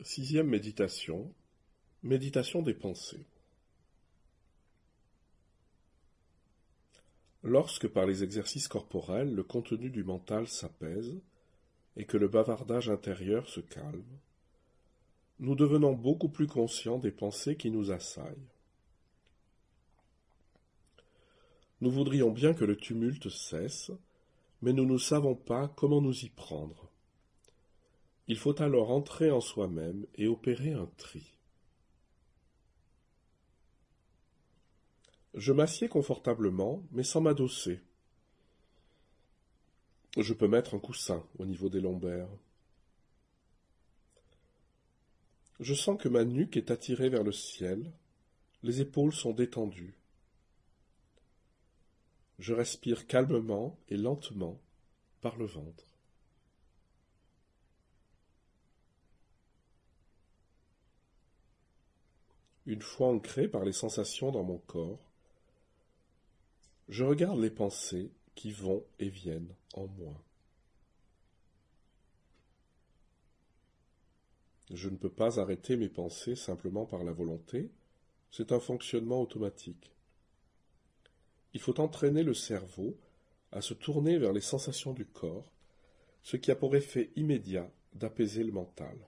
Sixième méditation, méditation des pensées. Lorsque par les exercices corporels le contenu du mental s'apaise et que le bavardage intérieur se calme, nous devenons beaucoup plus conscients des pensées qui nous assaillent. Nous voudrions bien que le tumulte cesse, mais nous ne savons pas comment nous y prendre. Il faut alors entrer en soi-même et opérer un tri. Je m'assieds confortablement, mais sans m'adosser. Je peux mettre un coussin au niveau des lombaires. Je sens que ma nuque est attirée vers le ciel, les épaules sont détendues. Je respire calmement et lentement par le ventre. Une fois ancré par les sensations dans mon corps, je regarde les pensées qui vont et viennent en moi. Je ne peux pas arrêter mes pensées simplement par la volonté, c'est un fonctionnement automatique. Il faut entraîner le cerveau à se tourner vers les sensations du corps, ce qui a pour effet immédiat d'apaiser le mental.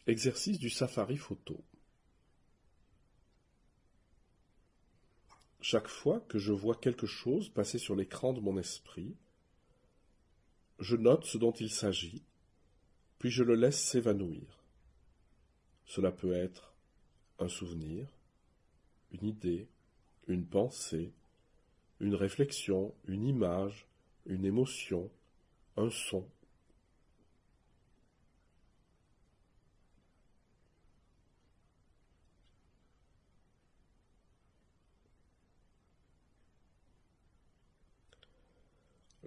Exercice du safari photo. Chaque fois que je vois quelque chose passer sur l'écran de mon esprit, je note ce dont il s'agit, puis je le laisse s'évanouir. Cela peut être un souvenir, une idée, une pensée, une réflexion, une image, une émotion, un son.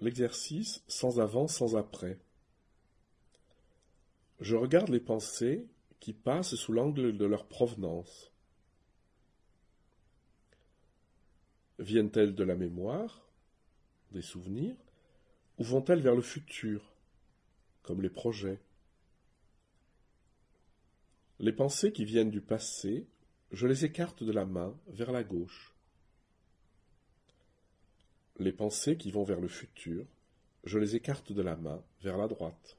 L'exercice sans avant, sans après. Je regarde les pensées qui passent sous l'angle de leur provenance. Viennent-elles de la mémoire, des souvenirs, ou vont-elles vers le futur, comme les projets? Les pensées qui viennent du passé, je les écarte de la main vers la gauche. Les pensées qui vont vers le futur, je les écarte de la main vers la droite.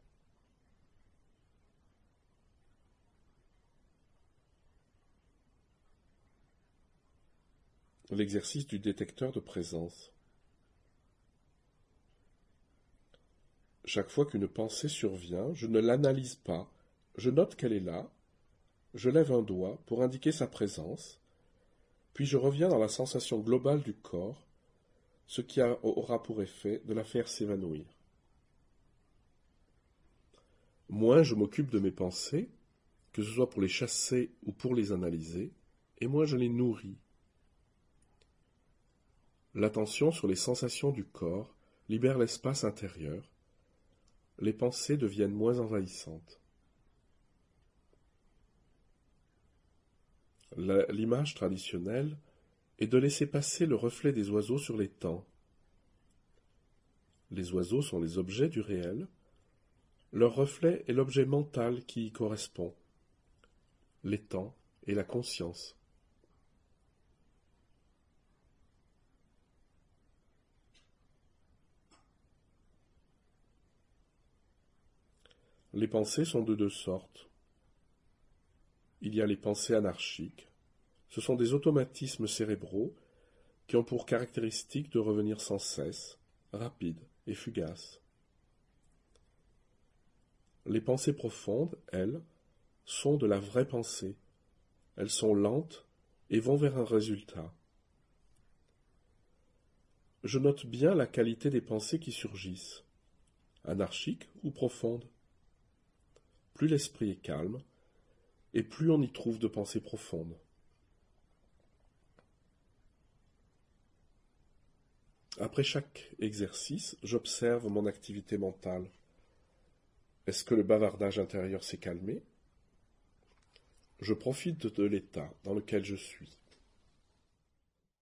L'exercice du détecteur de présence. Chaque fois qu'une pensée survient, je ne l'analyse pas, je note qu'elle est là, je lève un doigt pour indiquer sa présence, puis je reviens dans la sensation globale du corps, ce qui aura pour effet de la faire s'évanouir. Moins je m'occupe de mes pensées, que ce soit pour les chasser ou pour les analyser, et moins je les nourris. L'attention sur les sensations du corps libère l'espace intérieur, les pensées deviennent moins envahissantes. L'image traditionnelle est de laisser passer le reflet des oiseaux sur l'étang. Les oiseaux sont les objets du réel, leur reflet est l'objet mental qui y correspond. L'étang est la conscience. Les pensées sont de deux sortes. Il y a les pensées anarchiques. Ce sont des automatismes cérébraux qui ont pour caractéristique de revenir sans cesse, rapides et fugaces. Les pensées profondes, elles, sont de la vraie pensée. Elles sont lentes et vont vers un résultat. Je note bien la qualité des pensées qui surgissent, anarchiques ou profondes. Plus l'esprit est calme, et plus on y trouve de pensées profondes. Après chaque exercice, j'observe mon activité mentale. Est-ce que le bavardage intérieur s'est calmé? Je profite de l'état dans lequel je suis.